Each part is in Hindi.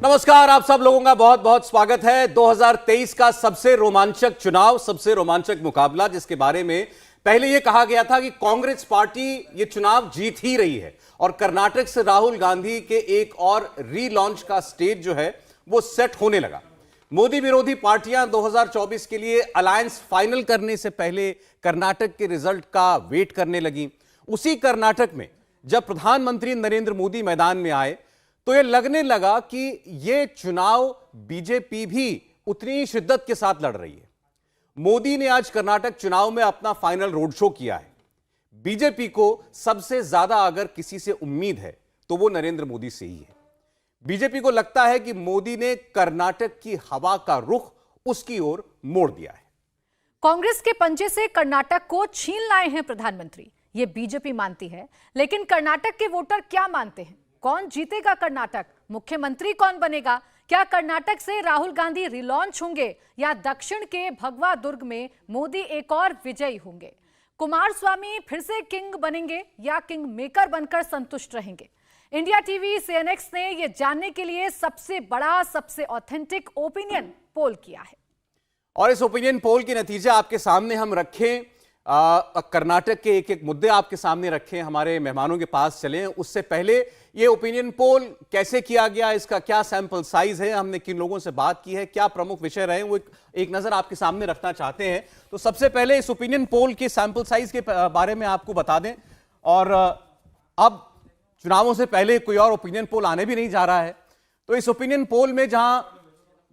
नमस्कार, आप सब लोगों का बहुत बहुत स्वागत है। 2023 का सबसे रोमांचक चुनाव, सबसे रोमांचक मुकाबला, जिसके बारे में पहले यह कहा गया था कि कांग्रेस पार्टी ये चुनाव जीत ही रही है और कर्नाटक से राहुल गांधी के एक और रीलॉन्च का स्टेज जो है वो सेट होने लगा। मोदी विरोधी पार्टियां 2024 के लिए अलायंस फाइनल करने से पहले कर्नाटक के रिजल्ट का वेट करने लगी। उसी कर्नाटक में जब प्रधानमंत्री नरेंद्र मोदी मैदान में आए तो यह लगने लगा कि यह चुनाव बीजेपी भी उतनी ही शिद्दत के साथ लड़ रही है। मोदी ने आज कर्नाटक चुनाव में अपना फाइनल रोड शो किया है। बीजेपी को सबसे ज्यादा अगर किसी से उम्मीद है तो वो नरेंद्र मोदी से ही है। बीजेपी को लगता है कि मोदी ने कर्नाटक की हवा का रुख उसकी ओर मोड़ दिया है। कांग्रेस के पंजे से कर्नाटक को छीन लाए हैं प्रधानमंत्री, ये बीजेपी मानती है। लेकिन कर्नाटक के वोटर क्या मानते हैं? कौन जीतेगा कर्नाटक? मुख्यमंत्री कौन बनेगा? क्या कर्नाटक से राहुल गांधी रिलॉन्च होंगे या दक्षिण के भगवा दुर्ग में मोदी एक और विजयी होंगे? कुमारस्वामी फिर से किंग बनेंगे या किंग मेकर बनकर संतुष्ट रहेंगे? इंडिया टीवी सीएनएक्स ने यह जानने के लिए सबसे बड़ा, सबसे ऑथेंटिक ओपिनियन पोल किया है। और इस ओपिनियन पोल के नतीजे आपके सामने हम रखें। कर्नाटक के एक एक मुद्दे आपके सामने रखें, हमारे मेहमानों के पास चलें। उससे पहले ये ओपिनियन पोल कैसे किया गया, इसका क्या सैंपल साइज है, हमने किन लोगों से बात की है, क्या प्रमुख विषय रहे, वो एक नजर आपके सामने रखना चाहते हैं। तो सबसे पहले इस ओपिनियन पोल के सैंपल साइज के बारे में आपको बता दें। और अब चुनावों से पहले कोई और ओपिनियन पोल आने भी नहीं जा रहा है, तो इस ओपिनियन पोल में जहां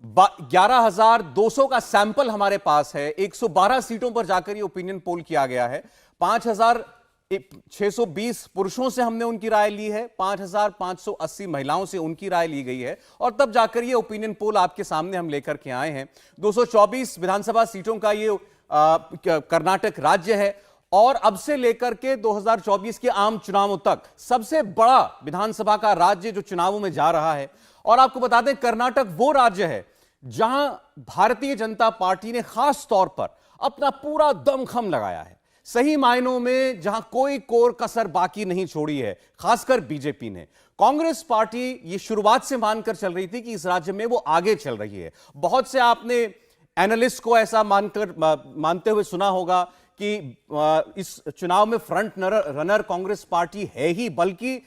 11,200 का सैंपल हमारे पास है, 112 सीटों पर जाकर ये ओपिनियन पोल किया गया है। 5,620 पुरुषों से हमने उनकी राय ली है, 5,580 महिलाओं से उनकी राय ली गई है और तब जाकर ये ओपिनियन पोल आपके सामने हम लेकर के आए हैं। 224 विधानसभा सीटों का ये कर्नाटक राज्य है और अब से लेकर के 2024 के आम चुनावों तक सबसे बड़ा विधानसभा का राज्य जो चुनावों में जा रहा है। और आपको बता दें, कर्नाटक वो राज्य है जहां भारतीय जनता पार्टी ने खास तौर पर अपना पूरा दमखम लगाया है। सही मायनों में जहां कोई कोर कसर बाकी नहीं छोड़ी है, खासकर बीजेपी ने। कांग्रेस पार्टी ये शुरुआत से मानकर चल रही थी कि इस राज्य में वो आगे चल रही है। बहुत से आपने एनालिस्ट को ऐसा मानते हुए सुना होगा कि इस चुनाव में फ्रंट रनर कांग्रेस पार्टी है ही, बल्कि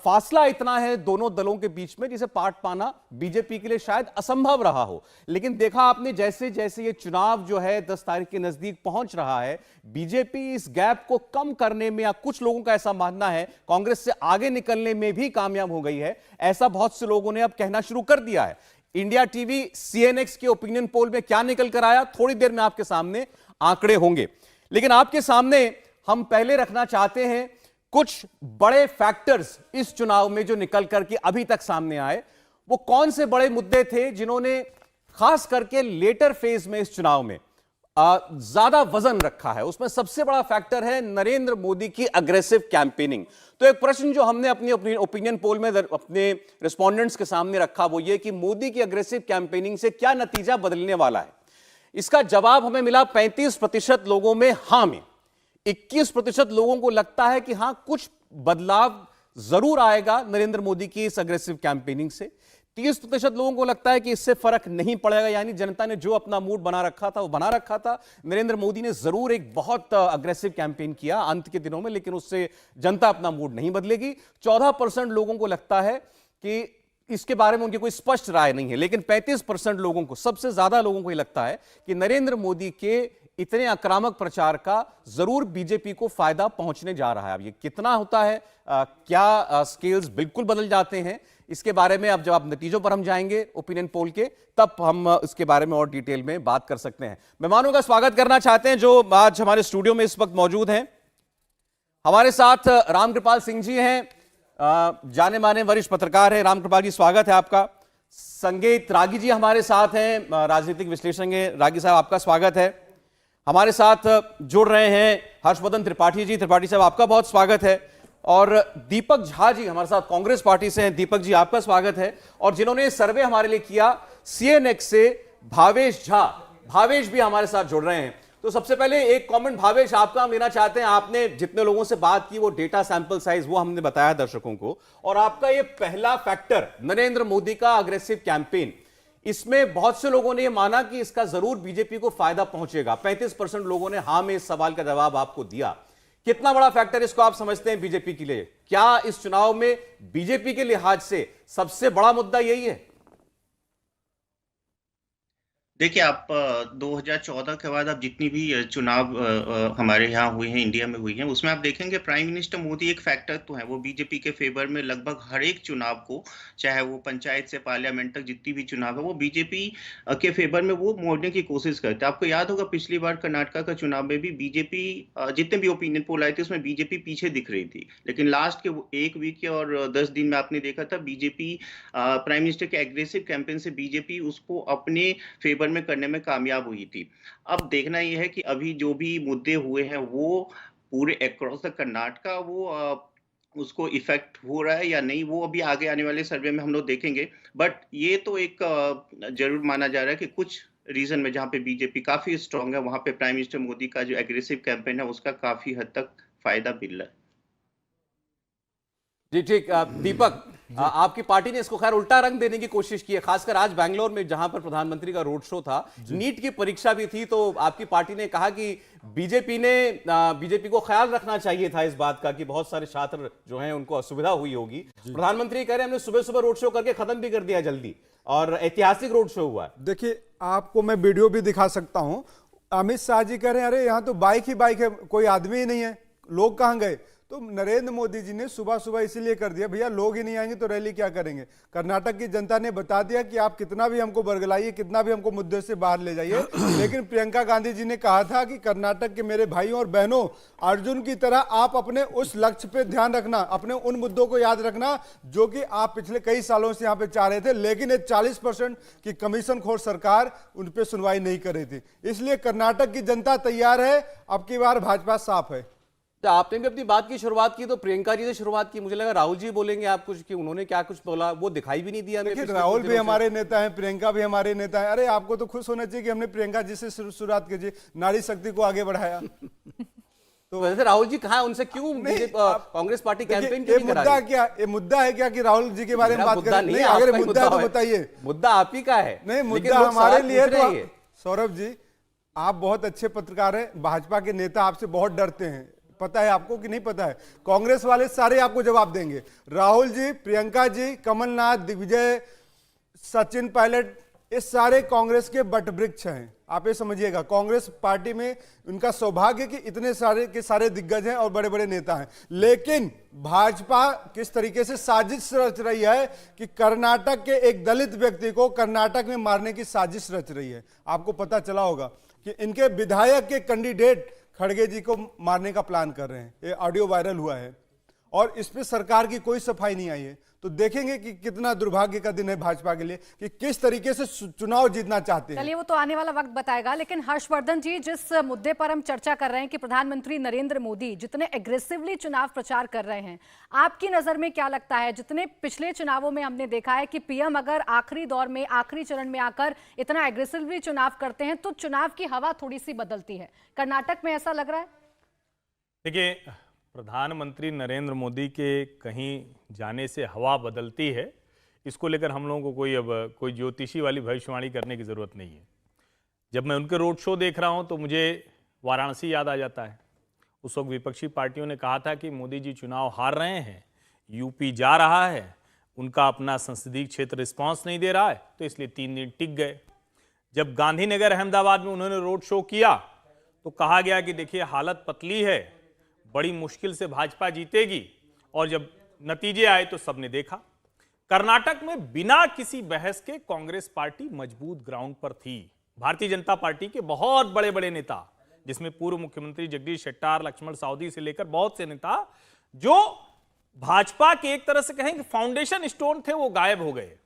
फासला इतना है दोनों दलों के बीच में जिसे पाट पाना बीजेपी के लिए शायद असंभव रहा हो। लेकिन देखा आपने, जैसे जैसे ये चुनाव जो है 10 तारीख के नजदीक पहुंच रहा है, बीजेपी इस गैप को कम करने में, या कुछ लोगों का ऐसा मानना है कांग्रेस से आगे निकलने में भी कामयाब हो गई है। ऐसा बहुत से लोगों ने अब कहना शुरू कर दिया है। इंडिया टीवी सीएनएक्स के ओपिनियन पोल में क्या निकल कर आया, थोड़ी देर में आपके सामने आंकड़े होंगे। लेकिन आपके सामने हम पहले रखना चाहते हैं कुछ बड़े फैक्टर्स इस चुनाव में जो निकल करके अभी तक सामने आए। वो कौन से बड़े मुद्दे थे जिन्होंने खास करके लेटर फेज में इस चुनाव में ज्यादा वजन रखा है? उसमें सबसे बड़ा फैक्टर है नरेंद्र मोदी की अग्रेसिव कैंपेनिंग। तो एक प्रश्न जो हमने अपनी ओपिनियन पोल में अपने रिस्पोंडेंट्स के सामने रखा वो ये कि मोदी की अग्रेसिव कैंपेनिंग से क्या नतीजा बदलने वाला है। इसका जवाब हमें मिला 35% लोगों में हां में। 21% लोगों को लगता है कि हां, कुछ बदलाव जरूर आएगा नरेंद्र मोदी की इस अग्रेसिव कैंपेनिंग से। 30% लोगों को लगता है कि इससे फर्क नहीं पड़ेगा, यानी जनता ने जो अपना मूड बना रखा था वो बना रखा था। नरेंद्र मोदी ने जरूर एक बहुत अग्रेसिव कैंपेन किया अंत के दिनों में, लेकिन उससे जनता अपना मूड नहीं बदलेगी। 14% लोगों को लगता है कि इसके बारे में उनकी कोई स्पष्ट राय नहीं है। लेकिन 35% लोगों को, सबसे ज्यादा लोगों को यह लगता है कि नरेंद्र मोदी के इतने आक्रामक प्रचार का जरूर बीजेपी को फायदा पहुंचने जा रहा है। अब ये कितना होता है, क्या स्केल्स बिल्कुल बदल जाते हैं, इसके बारे में अब जब आप नतीजों पर हम जाएंगे ओपिनियन पोल के, तब हम इसके बारे में और डिटेल में बात कर सकते हैं। मेहमानों का स्वागत करना चाहते हैं जो आज हमारे स्टूडियो में इस वक्त मौजूद हैं। हमारे साथ रामकृपाल सिंह जी हैं, जाने माने वरिष्ठ पत्रकार हैं। रामकृपाल जी, स्वागत है आपका। संगीत रागी जी हमारे साथ हैं, राजनीतिक विश्लेषक हैं। रागी साहब, आपका स्वागत है। हमारे साथ जुड़ रहे हैं हर्षवर्धन त्रिपाठी जी। त्रिपाठी साहब, आपका बहुत स्वागत है। और दीपक झा जी हमारे साथ कांग्रेस पार्टी से हैं। दीपक जी, आपका स्वागत है। और जिन्होंने सर्वे हमारे लिए किया सीएनएक्स से, भावेश झा, भावेश भी हमारे साथ जुड़ रहे हैं। तो सबसे पहले एक कमेंट भावेश आपका हम लेना चाहते हैं। आपने जितने लोगों से बात की वो डेटा सैंपल साइज वो हमने बताया दर्शकों को, और आपका ये पहला फैक्टर नरेंद्र मोदी का अग्रेसिव कैंपेन, इसमें बहुत से लोगों ने यह माना कि इसका जरूर बीजेपी को फायदा पहुंचेगा। 35% लोगों ने हां में इस सवाल का जवाब आपको दिया। कितना बड़ा फैक्टर इसको आप समझते हैं बीजेपी के लिए? क्या इस चुनाव में बीजेपी के लिहाज से सबसे बड़ा मुद्दा यही है? देखिए, आप 2014 के बाद आप जितनी भी चुनाव हमारे यहाँ हुए हैं, इंडिया में हुई हैं, उसमें आप देखेंगे प्राइम मिनिस्टर मोदी एक फैक्टर तो है, वो बीजेपी के फेवर में लगभग हर एक चुनाव को, चाहे वो पंचायत से पार्लियामेंट तक जितनी भी चुनाव है, वो बीजेपी के फेवर में वो मोड़ने की कोशिश करते हैं। आपको याद होगा पिछली बार कर्नाटका का चुनाव में भी बीजेपी, जितने भी ओपिनियन पोल आए थे उसमें बीजेपी पीछे दिख रही थी, लेकिन लास्ट के 1 वीक और 10 दिन में आपने देखा था बीजेपी, प्राइम मिनिस्टर के एग्रेसिव कैंपेन से बीजेपी उसको अपने फेवर में करने में कामयाब हुई थी। अब देखना यह है कि अभी जो भी मुद्दे हुए हैं वो पूरे अक्रॉस द कर्नाटका वो उसको इफेक्ट हो रहा है या नहीं, वो अभी आगे आने वाले सर्वे में हम लोग देखेंगे। बट ये तो एक जरूर माना जा रहा है कि कुछ रीजन में जहां पे बीजेपी काफी स्ट्रांग है, वहां पे प्राइम मिनिस्टर मोदी का जो एग्रेसिव कैंपेन है उसका काफी हद तक फायदा मिल रहा है। जी ठीक। दीपक, आपकी पार्टी ने इसको खैर उल्टा रंग देने की कोशिश की है, खासकर आज बैंगलोर में जहां पर प्रधानमंत्री का रोड शो था, नीट की परीक्षा भी थी, तो आपकी पार्टी ने कहा कि बीजेपी को ख्याल रखना चाहिए था इस बात का कि बहुत सारे छात्र जो हैं उनको असुविधा हुई होगी। प्रधानमंत्री कह रहे हैं हमने सुबह सुबह रोड शो करके खत्म भी कर दिया जल्दी, और ऐतिहासिक रोड शो हुआ है। देखिए, आपको मैं वीडियो भी दिखा सकता हूं। अमित शाह जी कह रहे हैं अरे यहाँ तो बाइक ही बाइक है, कोई आदमी ही नहीं है, लोग कहां गए? तो नरेंद्र मोदी जी ने सुबह सुबह इसीलिए कर दिया, भैया लोग ही नहीं आएंगे तो रैली क्या करेंगे। कर्नाटक की जनता ने बता दिया कि आप कितना भी हमको बरगलाइए, कितना भी हमको मुद्दे से बाहर ले जाइए, लेकिन प्रियंका गांधी जी ने कहा था कि कर्नाटक के मेरे भाइयों और बहनों, अर्जुन की तरह आप अपने उस लक्ष्य पे ध्यान रखना, अपने उन मुद्दों को याद रखना जो कि आप पिछले कई सालों से यहाँ पे चाह रहे थे, लेकिन एक 40% की कमीशन खोर सरकार उन पर सुनवाई नहीं कर रही थी। इसलिए कर्नाटक की जनता तैयार है, अब की बार भाजपा साफ है। आपने भी अपनी बात की शुरुआत की तो प्रियंका जी से शुरुआत की, मुझे लगा राहुल जी बोलेंगे आप कुछ, कि उन्होंने क्या कुछ बोला वो दिखाई भी नहीं दिया। देखिए, राहुल भी हमारे नेता हैं, प्रियंका भी हमारे नेता है। अरे आपको तो खुश होना चाहिए कि हमने प्रियंका जी से शुरुआत की, नारी शक्ति को आगे बढ़ाया। तो वैसे राहुल जी कहाँ, उनसे क्यों कांग्रेस पार्टी कैंपेन क्यों नहीं करा रही? क्या ये मुद्दा है क्या कि राहुल जी के बारे में बात करें? नहीं, अगर मुद्दा है तो बताइए। मुद्दा आप ही का है। नहीं, मुद्दा हमारे लिए तो, सौरभ जी आप बहुत अच्छे पत्रकार हैं, भाजपा के नेता आपसे बहुत डरते हैं, पता है आपको कि नहीं पता है? कांग्रेस वाले सारे आपको जवाब देंगे, राहुल जी, प्रियंका जी, कमलनाथ, दिग्विजय, सचिन पायलट, ये सारे कांग्रेस के बटवृक्ष हैं। आप ये समझिएगा, कांग्रेस पार्टी में उनका सौभाग्य कि इतने सारे के सारे दिग्गज हैं और बड़े बड़े नेता हैं। लेकिन भाजपा किस तरीके से साजिश रच रही है कि कर्नाटक के एक दलित व्यक्ति को कर्नाटक में मारने की साजिश रच रही है। आपको पता चला होगा कि इनके विधायक के कैंडिडेट खड़गे जी को मारने का प्लान कर रहे हैं, ये ऑडियो वायरल हुआ है, और इस पे सरकार की कोई सफाई नहीं आई है। तो देखेंगे कि कितना दुर्भाग्य का दिन है भाजपा के लिए कि किस तरीके से चुनाव जीतना चाहते हैं। चलिए, वो तो आने वाला वक्त बताएगा। लेकिन हर्षवर्धन जी, जिस मुद्दे पर हम चर्चा कर रहे हैं कि प्रधानमंत्री नरेंद्र मोदी जितने एग्रेसिवली चुनाव प्रचार कर रहे हैं, आपकी नजर में क्या लगता है? जितने पिछले चुनावों में हमने देखा है कि पीएम अगर आखिरी दौर में, आखिरी चरण में आकर इतना एग्रेसिवली चुनाव करते हैं तो चुनाव की हवा थोड़ी सी बदलती है। कर्नाटक में ऐसा लग रहा है? देखिए, प्रधानमंत्री नरेंद्र मोदी के कहीं जाने से हवा बदलती है, इसको लेकर हम लोगों को कोई ज्योतिषी वाली भविष्यवाणी करने की ज़रूरत नहीं है। जब मैं उनके रोड शो देख रहा हूं तो मुझे वाराणसी याद आ जाता है। उस वक्त विपक्षी पार्टियों ने कहा था कि मोदी जी चुनाव हार रहे हैं, यूपी जा रहा है, उनका अपना संसदीय क्षेत्र रिस्पॉन्स नहीं दे रहा है, तो इसलिए 3 दिन टिक गए। जब गांधीनगर अहमदाबाद में उन्होंने रोड शो किया तो कहा गया कि देखिए हालत पतली है, बड़ी मुश्किल से भाजपा जीतेगी, और जब नतीजे आए तो सबने देखा। कर्नाटक में बिना किसी बहस के कांग्रेस पार्टी मजबूत ग्राउंड पर थी। भारतीय जनता पार्टी के बहुत बड़े बड़े नेता, जिसमें पूर्व मुख्यमंत्री जगदीश शेट्टार, लक्ष्मण सावदी से लेकर बहुत से नेता जो भाजपा के एक तरह से कहें कि फाउंडेशन स्टोन थे, वो गायब हो गए।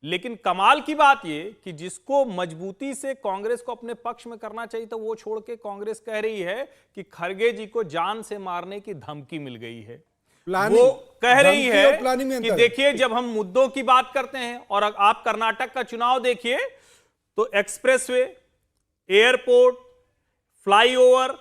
लेकिन कमाल की बात यह कि जिसको मजबूती से कांग्रेस को अपने पक्ष में करना चाहिए तो वो छोड़ के कांग्रेस कह रही है कि खड़गे जी को जान से मारने की धमकी मिल गई है। वो कह रही है कि देखिए, जब हम मुद्दों की बात करते हैं, और आप कर्नाटक का चुनाव देखिए तो एक्सप्रेसवे, एयरपोर्ट, फ्लाईओवर,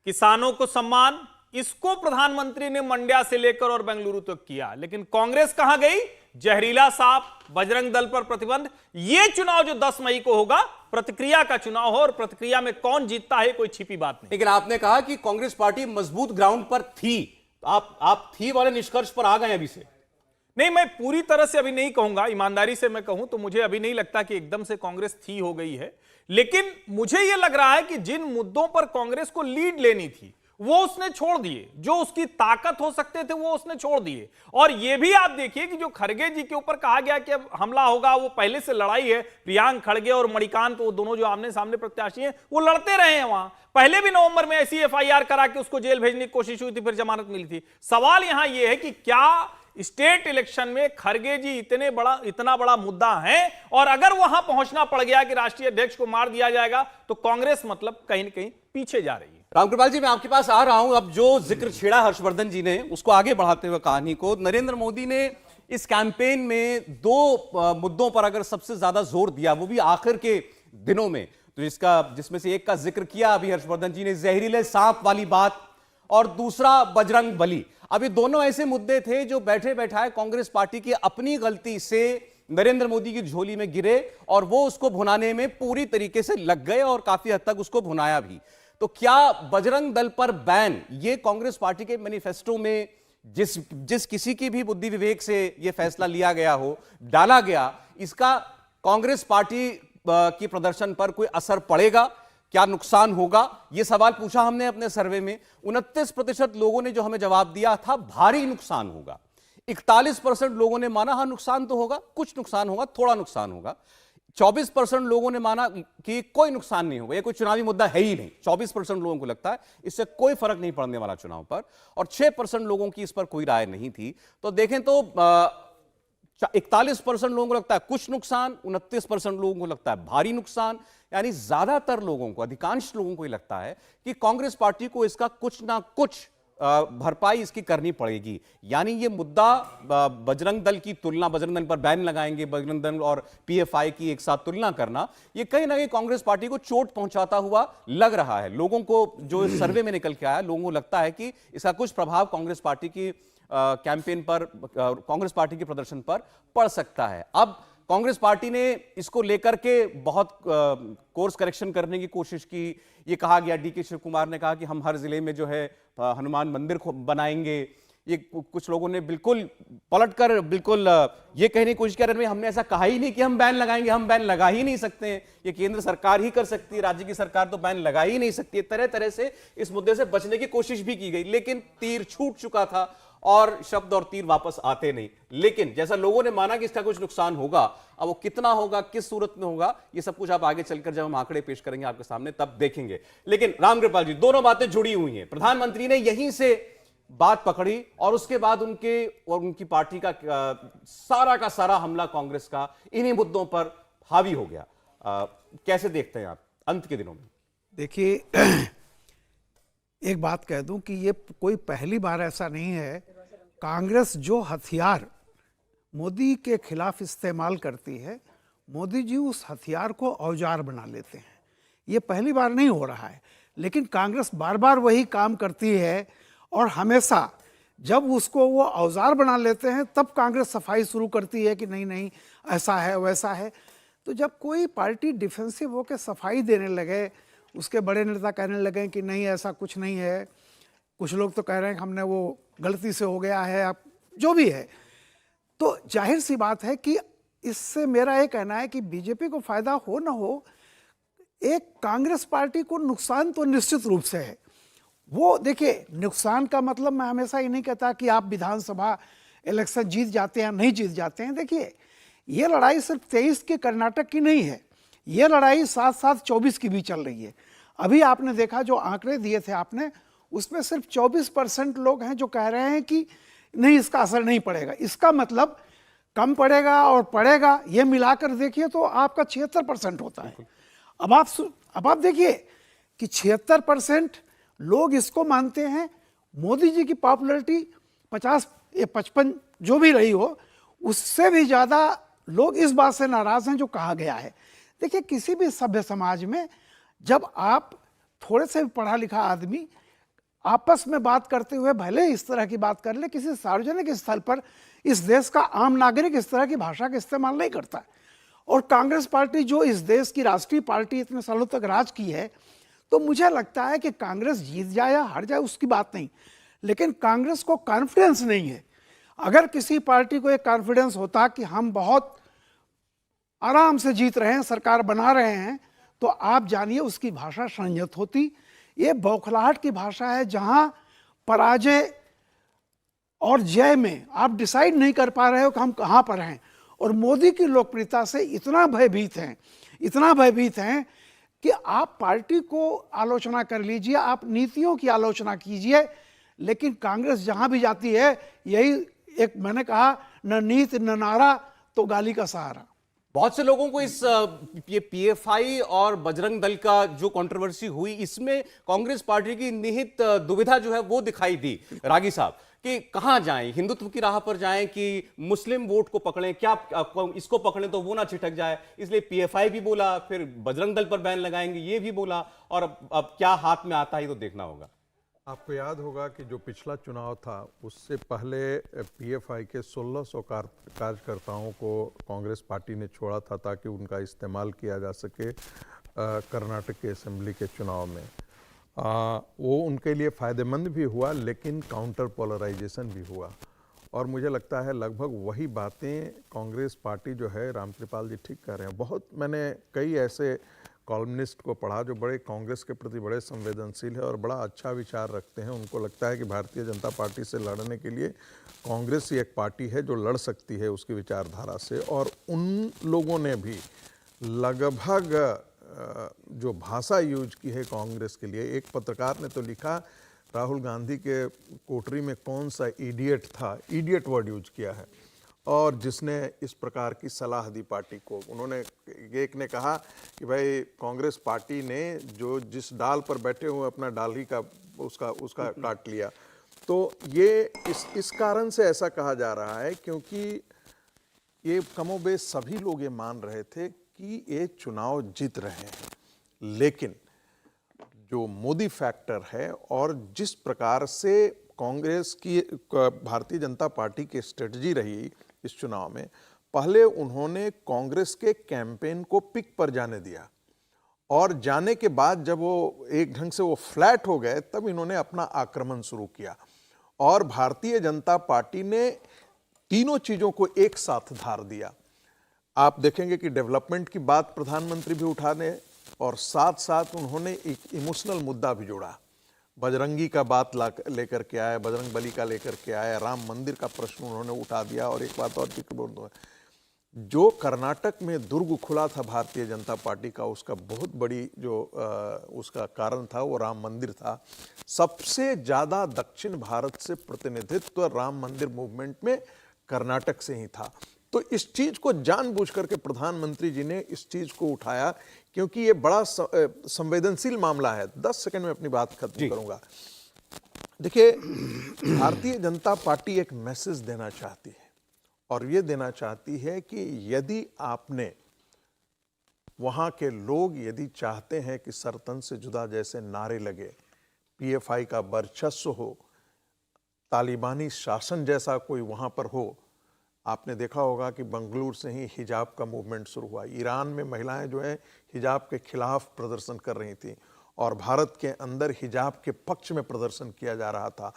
किसानों को सम्मान, इसको प्रधानमंत्री ने मंड्या से लेकर और बेंगलुरु तक किया। लेकिन कांग्रेस कहां गई? जहरीला सांप, बजरंग दल पर प्रतिबंध। यह चुनाव जो 10 मई को होगा, प्रतिक्रिया का चुनाव हो, और प्रतिक्रिया में कौन जीतता है कोई छिपी बात नहीं। लेकिन आपने कहा कि कांग्रेस पार्टी मजबूत ग्राउंड पर थी, आप थी वाले निष्कर्ष पर आ गए अभी से? नहीं, मैं पूरी तरह से अभी नहीं कहूंगा। ईमानदारी से मैं कहूं तो मुझे अभी नहीं लगता कि एकदम से कांग्रेस थी हो गई है। लेकिन मुझे यह लग रहा है कि जिन मुद्दों पर कांग्रेस को लीड लेनी थी वो उसने छोड़ दिए, जो उसकी ताकत हो सकते थे वो उसने छोड़ दिए। और यह भी आप देखिए कि जो खड़गे जी के ऊपर कहा गया कि अब हमला होगा, वो पहले से लड़ाई है। प्रियांक खड़गे और मणिकांत, वो दोनों जो आमने सामने प्रत्याशी हैं, वो लड़ते रहे हैं वहां। पहले भी नवंबर में ऐसी एफआईआर करा के उसको जेल भेजने की कोशिश हुई थी, फिर जमानत मिली थी। सवाल यहां यह है कि क्या स्टेट इलेक्शन में खड़गे जी इतना बड़ा मुद्दा है, और अगर वहां पहुंचना पड़ गया कि राष्ट्रीय अध्यक्ष को मार दिया जाएगा, तो कांग्रेस मतलब कहीं ना कहीं पीछे जा रही है। रामकृपाल जी, मैं आपके पास आ रहा हूं। अब जो जिक्र छेड़ा हर्षवर्धन जी ने, उसको आगे बढ़ाते हुए कहानी को, नरेंद्र मोदी ने इस कैंपेन में 2 मुद्दों पर अगर सबसे ज्यादा जोर दिया, वो भी आखिर के दिनों में, तो जिसमें से एक का जिक्र किया अभी हर्षवर्धन जी ने, जहरीले सांप वाली बात, और दूसरा बजरंग बली। अब ये दोनों ऐसे मुद्दे थे जो बैठे बैठाए कांग्रेस पार्टी की अपनी गलती से नरेंद्र मोदी की झोली में गिरे, और वो उसको भुनाने में पूरी तरीके से लग गए और काफी हद तक उसको भुनाया भी। तो क्या बजरंग दल पर बैन, ये कांग्रेस पार्टी के मैनिफेस्टो में जिस किसी की भी बुद्धि विवेक से यह फैसला लिया गया हो, डाला गया, इसका कांग्रेस पार्टी की प्रदर्शन पर कोई असर पड़ेगा? क्या नुकसान होगा? यह सवाल पूछा हमने अपने सर्वे में। 29% लोगों ने जो हमें जवाब दिया था भारी नुकसान होगा। 41% लोगों ने माना हाँ नुकसान तो होगा, कुछ नुकसान होगा, थोड़ा नुकसान होगा। 24% लोगों ने माना कि कोई नुकसान नहीं होगा, ये कोई चुनावी मुद्दा है ही नहीं। 24% लोगों को लगता है इससे कोई फर्क नहीं पड़ने वाला चुनाव पर, और 6% लोगों की इस पर कोई राय नहीं थी। तो देखें तो 41% लोगों को लगता है कुछ नुकसान, 29% लोगों को लगता है भारी नुकसान। यानी ज्यादातर लोगों को, अधिकांश लोगों को लगता है कि कांग्रेस पार्टी को इसका कुछ ना कुछ भरपाई इसकी करनी पड़ेगी। यानी ये मुद्दा बजरंग दल की तुलना, बजरंग दल पर बैन लगाएंगे, बजरंग दल और पीएफआई की एक साथ तुलना करना, ये कहीं ना कहीं कांग्रेस पार्टी को चोट पहुंचाता हुआ लग रहा है। लोगों को जो इस सर्वे में निकल के आया, लोगों को लगता है कि इसका कुछ प्रभाव कांग्रेस पार्टी की कैंपेन पर, कांग्रेस पार्टी के प्रदर्शन पर पड़ सकता है। अब कांग्रेस पार्टी ने इसको लेकर के बहुत कोर्स करेक्शन करने की कोशिश की। ये कहा गया, डीके शिव कुमार ने कहा कि हम हर जिले में जो है हनुमान मंदिर बनाएंगे। ये कुछ लोगों ने बिल्कुल पलटकर बिल्कुल ये कहने की कोशिश कर रहे हैं हमने ऐसा कहा ही नहीं कि हम बैन लगाएंगे, हम बैन लगा ही नहीं सकते हैं, ये केंद्र सरकार ही कर सकती है, राज्य की सरकार तो बैन लगा ही नहीं सकती है। तरह तरह से इस मुद्दे से बचने की कोशिश भी की गई, लेकिन तीर छूट चुका था और शब्द और तीर वापस आते नहीं। लेकिन जैसा लोगों ने माना कि इसका कुछ नुकसान होगा, अब वो कितना होगा, किस सूरत में होगा, ये सब कुछ आप आगे चलकर जब हम आंकड़े पेश करेंगे आपके सामने तब देखेंगे। लेकिन रामकृपाल जी, दोनों बातें जुड़ी हुई हैं। प्रधानमंत्री ने यहीं से बात पकड़ी और उसके बाद उनकी पार्टी का सारा का सारा हमला कांग्रेस का इन्हीं मुद्दों पर हावी हो गया। कैसे देखते हैं आप अंत के दिनों में? देखिए, एक बात कह दूं कि ये कोई पहली बार ऐसा नहीं है। कांग्रेस जो हथियार मोदी के खिलाफ इस्तेमाल करती है, मोदी जी उस हथियार को औजार बना लेते हैं। ये पहली बार नहीं हो रहा है, लेकिन कांग्रेस बार बार वही काम करती है, और हमेशा जब उसको वो औजार बना लेते हैं तब कांग्रेस सफाई शुरू करती है कि नहीं नहीं ऐसा है वैसा है। तो जब कोई पार्टी डिफेंसिव होकर सफाई देने लगे, उसके बड़े नेता कहने लगे कि नहीं ऐसा कुछ नहीं है, कुछ लोग तो कह रहे हैं कि हमने वो गलती से हो गया है, अब जो भी है, तो जाहिर सी बात है कि इससे मेरा ये कहना है कि बीजेपी को फायदा हो ना हो, एक कांग्रेस पार्टी को नुकसान तो निश्चित रूप से है। वो देखिए, नुकसान का मतलब मैं हमेशा ही नहीं कहता कि आप विधानसभा इलेक्शन जीत जाते हैं नहीं जीत जाते हैं। देखिए, ये लड़ाई सिर्फ 23 के कर्नाटक की नहीं है, ये लड़ाई साथ साथ 24 की भी चल रही है। अभी आपने देखा जो आंकड़े दिए थे आपने, उसमें सिर्फ 24% लोग हैं जो कह रहे हैं कि नहीं इसका असर नहीं पड़ेगा। इसका मतलब कम पड़ेगा और पड़ेगा, ये मिलाकर देखिए तो आपका 76% होता है। अब आप देखिए कि 76% लोग इसको मानते हैं। मोदी जी की पॉपुलैरिटी 50 या 55 जो भी रही हो, उससे भी ज़्यादा लोग इस बात से नाराज़ हैं जो कहा गया है। देखिए, किसी भी सभ्य समाज में जब आप थोड़े से भी पढ़ा लिखा आदमी आपस में बात करते हुए भले इस तरह की बात कर ले, किसी सार्वजनिक स्थल पर इस देश का आम नागरिक इस तरह की भाषा का इस्तेमाल नहीं करता है। और कांग्रेस पार्टी जो इस देश की राष्ट्रीय पार्टी इतने सालों तक राज की है, तो मुझे लगता है कि कांग्रेस जीत जाए या हार जाए उसकी बात नहीं, लेकिन कांग्रेस को कॉन्फिडेंस नहीं है। अगर किसी पार्टी को एक कॉन्फिडेंस होता कि हम बहुत आराम से जीत रहे हैं, सरकार बना रहे हैं, तो आप जानिए उसकी भाषा संयत होती। ये बौखलाहट की भाषा है जहां पराजय और जय में आप डिसाइड नहीं कर पा रहे हो कि हम कहां पर हैं। और मोदी की लोकप्रियता से इतना भयभीत हैं कि आप पार्टी को आलोचना कर लीजिए, आप नीतियों की आलोचना कीजिए, लेकिन कांग्रेस जहां भी जाती है यही एक, मैंने कहा, न नीति न नारा तो गाली का सहारा। बहुत से लोगों को इस ये पीएफआई और बजरंग दल का जो कंट्रोवर्सी हुई, इसमें कांग्रेस पार्टी की निहित दुविधा जो है वो दिखाई दी रागी साहब, कि कहां जाएं, हिंदुत्व की राह पर जाएं कि मुस्लिम वोट को पकड़ें, क्या इसको पकड़ें तो वो ना छिटक जाए, इसलिए पीएफआई भी बोला, फिर बजरंग दल पर बैन लगाएंगे ये भी बोला, और अब क्या हाथ में आता है तो देखना होगा। आपको याद होगा कि जो पिछला चुनाव था उससे पहले पीएफआई के 1600 कार्यकर्ताओं को कांग्रेस पार्टी ने छोड़ा था ताकि उनका इस्तेमाल किया जा सके कर्नाटक के असेंबली के चुनाव में। वो उनके लिए फ़ायदेमंद भी हुआ, लेकिन काउंटर पोलराइजेशन भी हुआ। और मुझे लगता है लगभग वही बातें कांग्रेस पार्टी जो है, रामकृपाल जी ठीक कह रहे हैं। बहुत मैंने कई ऐसे कॉलमनिस्ट को पढ़ा जो बड़े कांग्रेस के प्रति बड़े संवेदनशील है और बड़ा अच्छा विचार रखते हैं। उनको लगता है कि भारतीय जनता पार्टी से लड़ने के लिए कांग्रेस ही एक पार्टी है जो लड़ सकती है उसकी विचारधारा से। और उन लोगों ने भी लगभग जो भाषा यूज की है कांग्रेस के लिए, एक पत्रकार ने तो लिखा राहुल गांधी के कोठरी में कौन सा इडियट था, इडियट वर्ड यूज किया है। और जिसने इस प्रकार की सलाह दी पार्टी को, उन्होंने, एक ने कहा कि भाई कांग्रेस पार्टी ने जो जिस डाल पर बैठे हुए अपना डाली का उसका काट लिया। तो ये इस कारण से ऐसा कहा जा रहा है क्योंकि ये कमोबेश सभी लोग ये मान रहे थे कि ये चुनाव जीत रहे हैं, लेकिन जो मोदी फैक्टर है और जिस प्रकार से कांग्रेस की भारतीय जनता पार्टी की स्ट्रेटजी रही इस चुनाव में, पहले उन्होंने कांग्रेस के कैंपेन को पिक पर जाने दिया और जाने के बाद जब वो एक ढंग से वो फ्लैट हो गए तब इन्होंने अपना आक्रमण शुरू किया। और भारतीय जनता पार्टी ने तीनों चीजों को एक साथ धार दिया। आप देखेंगे कि डेवलपमेंट की बात प्रधानमंत्री भी उठाने और साथ साथ उन्होंने एक इमोशनल मुद्दा भी जोड़ा। बजरंगी का बात लेकर के आए, बजरंग बली का लेकर के आए, राम मंदिर का प्रश्न उन्होंने उठा दिया। और एक बात और जिक्र बोल दूं, जो कर्नाटक में दुर्ग खुला था भारतीय जनता पार्टी का, उसका बहुत बड़ी जो उसका कारण था वो राम मंदिर था। सबसे ज़्यादा दक्षिण भारत से प्रतिनिधित्व राम मंदिर मूवमेंट में कर्नाटक से ही था। तो इस चीज़ को जानबूझ करके प्रधानमंत्री जी ने इस चीज़ को उठाया क्योंकि ये बड़ा संवेदनशील मामला है। 10 सेकंड में अपनी बात खत्म करूंगा। देखिए, भारतीय जनता पार्टी एक मैसेज देना चाहती है और ये देना चाहती है कि यदि आपने, वहाँ के लोग यदि चाहते हैं कि सरतन से जुदा जैसे नारे लगे, पीएफआई का वर्चस्व हो, तालिबानी शासन जैसा कोई वहाँ पर हो। आपने देखा होगा कि बंगलुरु से ही हिजाब का मूवमेंट शुरू हुआ। ईरान में महिलाएं जो है हिजाब के खिलाफ प्रदर्शन कर रही थी और भारत के अंदर हिजाब के पक्ष में प्रदर्शन किया जा रहा था।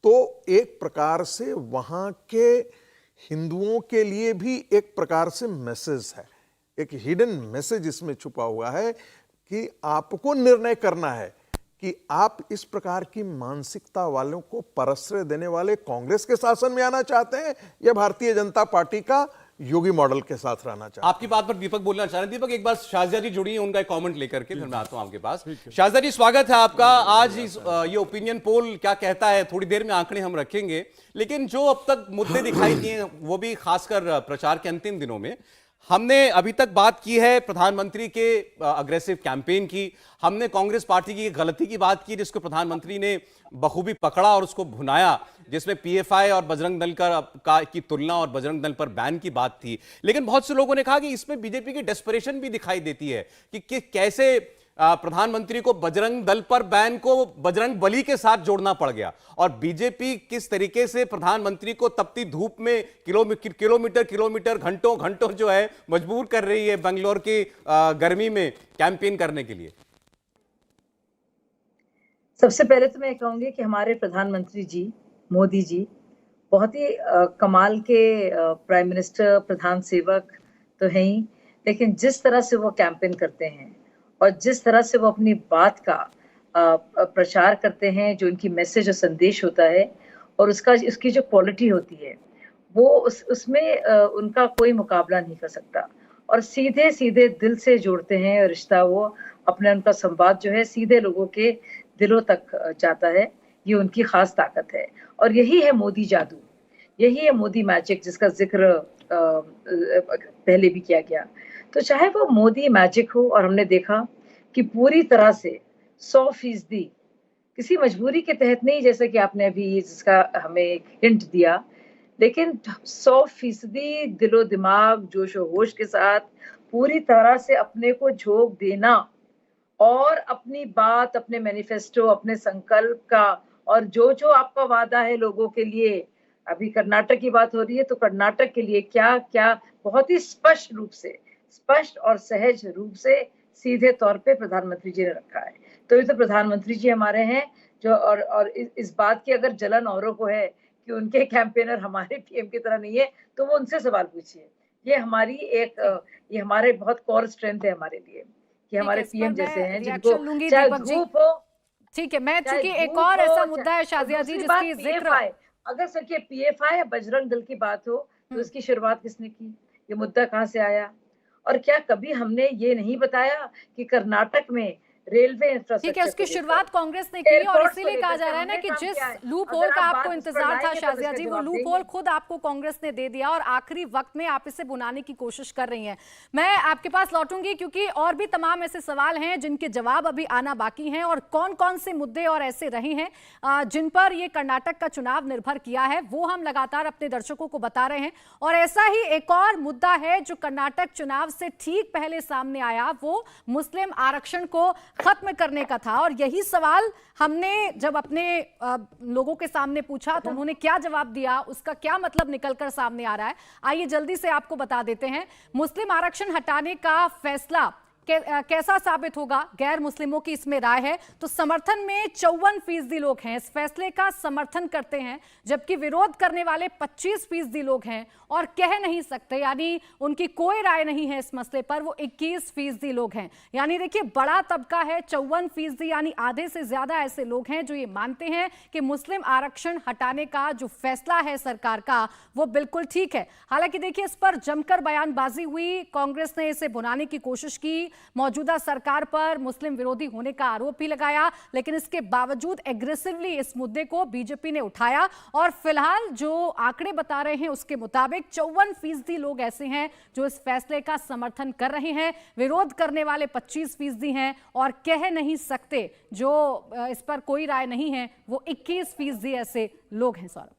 तो एक प्रकार से वहाँ के हिंदुओं के लिए भी एक प्रकार से मैसेज है, एक हिडन मैसेज इसमें छुपा हुआ है कि आपको निर्णय करना है कि आप इस प्रकार की मानसिकता वालों को परश्रय देने वाले कांग्रेस के शासन में आना चाहते हैं या भारतीय जनता पार्टी का योगी मॉडल के साथ रहना चाहते हैं। आपकी बात पर दीपक बोलना चाह रहे हैं। दीपक, एक बार शाहजा जी जुड़ी है, उनका एक कमेंट लेकर के फिर मैं आता हूं आपके पास। शाहजा जी, स्वागत है आपका। आज ये ओपिनियन पोल क्या कहता है, थोड़ी देर में आंकड़े हम रखेंगे, लेकिन जो अब तक मुद्दे दिखाई दिए वो भी खासकर प्रचार के अंतिम दिनों में, हमने अभी तक बात की है प्रधानमंत्री के अग्रेसिव कैंपेन की, हमने कांग्रेस पार्टी की गलती की बात की जिसको प्रधानमंत्री ने बखूबी पकड़ा और उसको भुनाया, जिसमें पीएफआई और बजरंग दल की तुलना और बजरंग दल पर बैन की बात थी। लेकिन बहुत से लोगों ने कहा कि इसमें बीजेपी की डेस्परेशन भी दिखाई देती है कि कैसे प्रधानमंत्री को बजरंग दल पर बैन को बजरंग बली के साथ जोड़ना पड़ गया। और बीजेपी किस तरीके से प्रधानमंत्री को तपती धूप में किलोमीटर घंटों जो है मजबूर कर रही है बेंगलोर की गर्मी में कैंपेन करने के लिए। सबसे पहले तो मैं कहूंगी कि हमारे प्रधानमंत्री जी मोदी जी बहुत ही कमाल के प्राइम मिनिस्टर, प्रधान सेवक तो हैं ही, लेकिन जिस तरह से वो कैंपेन करते हैं और जिस तरह से वो अपनी बात का प्रचार करते हैं, जो उनकी मैसेज और संदेश होता है और उसकी जो क्वालिटी होती है वो उसमें उनका कोई मुकाबला नहीं कर सकता। और सीधे सीधे दिल से जोड़ते हैं रिश्ता, वो उनका संवाद जो है सीधे लोगों के दिलों तक जाता है। ये उनकी खास ताकत है और यही है मोदी जादू, यही है मोदी मैजिक, जिसका जिक्र पहले भी किया गया। तो चाहे वो मोदी मैजिक हो, और हमने देखा कि पूरी तरह से 100% किसी मजबूरी के तहत नहीं, जैसे कि आपने अभी जिसका हमें हिंट दिया, लेकिन 100% दिलो दिमाग, जोश और होश के साथ पूरी तरह से अपने को झोंक देना और अपनी बात, अपने मैनिफेस्टो, अपने संकल्प का, और जो आपका वादा है लोगों के लिए, अभी कर्नाटक की बात हो रही है तो कर्नाटक के लिए क्या क्या बहुत ही स्पष्ट और सहज रूप से सीधे तौर पे प्रधानमंत्री जी ने रखा है। तो ये तो प्रधानमंत्री जी हमारे हैं जो, और इस बात की अगर जलन औरों को है कि उनके कैंपेनर हमारे पीएम की तरह नहीं है, तो वो उनसे सवाल पूछिए। ये हमारे बहुत कोर स्ट्रेंथ है हमारे लिए कि हमारे पीएम जैसे हैं जिनको चाहे धूप हो। ठीक है, मैं चूंकि एक और ऐसा मुद्दा है शाजिया जी जिसकी जिक्र, अगर सर के पीएफआई या बजरंग दल की बात हो तो इसकी शुरुआत किसने की, ये मुद्दा कहाँ से आया, और क्या कभी हमने ये नहीं बताया कि कर्नाटक में रेलवे इंफ्रास्ट्रक्चर, ठीक है, उसकी शुरुआत कांग्रेस ने की और इसीलिए कहा जा रहा है ना कि जिस लूप होल का आपको इंतजार था शाजिया जी, वो लूप होल खुद आपको कांग्रेस ने दे दिया और आखिरी वक्त में आप इसे बुनाने की कोशिश कर रही हैं। मैं आपके पास लौटूंगी क्योंकि और भी तमाम ऐसे सवाल हैं जिनके जवाब अभी आना बाकी हैं, और कौन कौन से मुद्दे और ऐसे रहे हैं जिन पर ये कर्नाटक का चुनाव निर्भर किया है, वो हम लगातार अपने दर्शकों को बता रहे हैं। और ऐसा ही एक और मुद्दा है जो कर्नाटक चुनाव से ठीक पहले सामने आया, वो मुस्लिम आरक्षण को खत्म करने का था। और यही सवाल हमने जब अपने लोगों के सामने पूछा तो उन्होंने क्या जवाब दिया, उसका क्या मतलब निकलकर सामने आ रहा है, आइए जल्दी से आपको बता देते हैं। मुस्लिम आरक्षण हटाने का फैसला कैसा साबित होगा, गैर मुस्लिमों की इसमें राय है। तो समर्थन में 54% लोग हैं, इस फैसले का समर्थन करते हैं, जबकि विरोध करने वाले 25% लोग हैं और कह नहीं सकते, यानी उनकी कोई राय नहीं है इस मसले पर, वो 21% लोग हैं। यानी देखिए बड़ा तबका है, 54%, यानी आधे से ज्यादा ऐसे लोग हैं जो ये मानते हैं कि मुस्लिम आरक्षण हटाने का जो फैसला है सरकार का वो बिल्कुल ठीक है। हालांकि देखिए इस पर जमकर बयानबाजी हुई, कांग्रेस ने इसे भुनाने की कोशिश की, मौजूदा सरकार पर मुस्लिम विरोधी होने का आरोप भी लगाया, लेकिन इसके बावजूद एग्रेसिवली इस मुद्दे को बीजेपी ने उठाया। और फिलहाल जो आंकड़े बता रहे हैं उसके मुताबिक 54% लोग ऐसे हैं जो इस फैसले का समर्थन कर रहे हैं, विरोध करने वाले 25% हैं, और कह नहीं सकते जो इस पर कोई राय नहीं है वो 21% ऐसे लोग हैं। सौरभ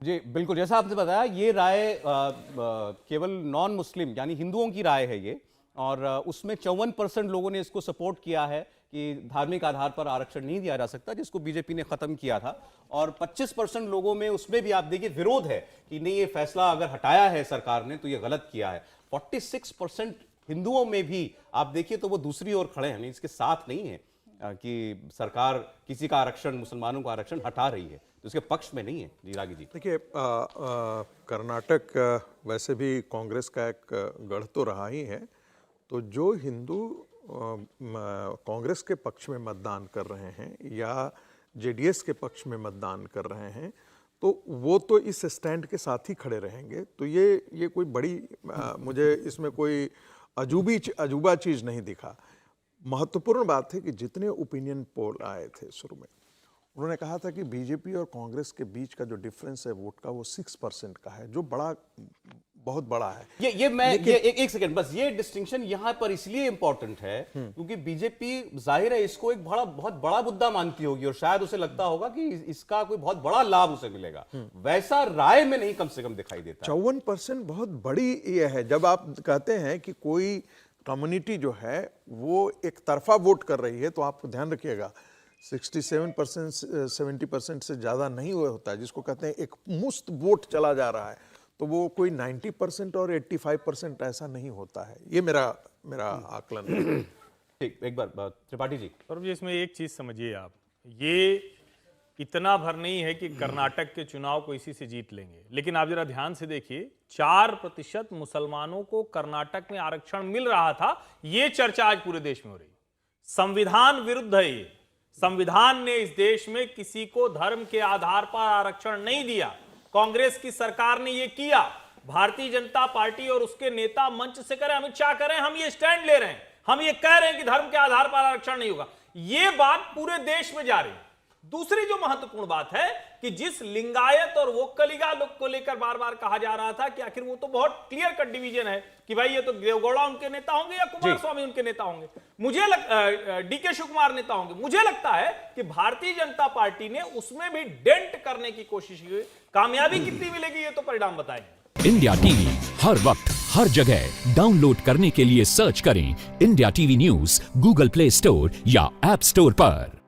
जी बिल्कुल, जैसा आपने बताया ये राय केवल नॉन मुस्लिम यानी हिंदुओं की राय है ये, और उसमें 54% लोगों ने इसको सपोर्ट किया है कि धार्मिक आधार पर आरक्षण नहीं दिया जा सकता, जिसको बीजेपी ने खत्म किया था। और 25% लोगों में उसमें भी आप देखिए विरोध है कि नहीं, ये फैसला अगर हटाया है सरकार ने तो ये गलत किया है। 46% हिंदुओं में भी आप देखिए तो वो दूसरी ओर खड़े हैं, इसके साथ नहीं है कि सरकार किसी का आरक्षण, मुसलमानों का आरक्षण हटा रही है, तो उसके पक्ष में नहीं है। जी रागी जी, देखिए कर्नाटक वैसे भी कांग्रेस का एक गढ़ तो रहा ही है, तो जो हिंदू कांग्रेस के पक्ष में मतदान कर रहे हैं या जेडीएस के पक्ष में मतदान कर रहे हैं, तो वो तो इस स्टैंड के साथ ही खड़े रहेंगे। तो ये कोई बड़ी मुझे इसमें कोई अजूबा चीज़ नहीं दिखा। महत्वपूर्ण बात है कि जितने ओपिनियन पोल आए थे शुरू में, उन्होंने कहा था कि बीजेपी और कांग्रेस के बीच का जो डिफरेंस है वोट का वो 6% का है, जो बहुत बड़ा है। एक सेकंड बस, ये डिस्टिंक्शन यहां पर इसलिए इंपॉर्टेंट है क्योंकि बीजेपी जाहिर है इसको एक बहुत बड़ा मुद्दा मानती होगी और शायद उसे लगता होगा कि इसका कोई बहुत बड़ा लाभ उसे मिलेगा, वैसा राय में नहीं कम से कम दिखाई देता। 54% बहुत बड़ी ये है। जब आप कहते हैं कि कोई कम्युनिटी जो है वो एक तरफा वोट कर रही है, तो आप ध्यान रखिएगा 67% 70% से ज़्यादा नहीं हुआ होता है, जिसको कहते हैं एक मुफ्त वोट चला जा रहा है, तो वो कोई 90% और 85% ऐसा नहीं होता है। ये मेरा आकलन है। ठीक, एक बार त्रिपाठी जी। सौरभ जी, इसमें एक चीज समझिए आप, ये इतना भर नहीं है कि कर्नाटक के चुनाव को इसी से जीत लेंगे, लेकिन आप जरा ध्यान से देखिए 4% मुसलमानों को कर्नाटक में आरक्षण मिल रहा था, ये चर्चा आज पूरे देश में हो रही है। संविधान विरुद्ध है ये। संविधान ने इस देश में किसी को धर्म के आधार पर आरक्षण नहीं दिया। कांग्रेस की सरकार ने ये किया। भारतीय जनता पार्टी और उसके नेता मंच से करें, अमित शाह करें, हम ये स्टैंड ले रहे हैं, हम ये कह रहे हैं कि धर्म के आधार पर आरक्षण नहीं होगा। ये बात पूरे देश में जा रही है। दूसरी जो महत्वपूर्ण बात है कि जिस लिंगायत और वोक्कलिगा लोग को लेकर बार बार कहा जा रहा था कि आखिर वो तो बहुत क्लियर कट डिवीजन है कि भाई ये तो देवगौड़ा उनके नेता होंगे या कुमार स्वामी उनके नेता होंगे, डीके शिव कुमार नेता होंगे। मुझे लगता है कि भारतीय जनता पार्टी ने उसमें भी डेंट करने की कोशिश की। कामयाबी कितनी मिलेगी ये तो परिणाम बताएंगे। इंडिया टीवी हर वक्त हर जगह डाउनलोड करने के लिए सर्च करें India TV news Google play store या ऐप स्टोर पर।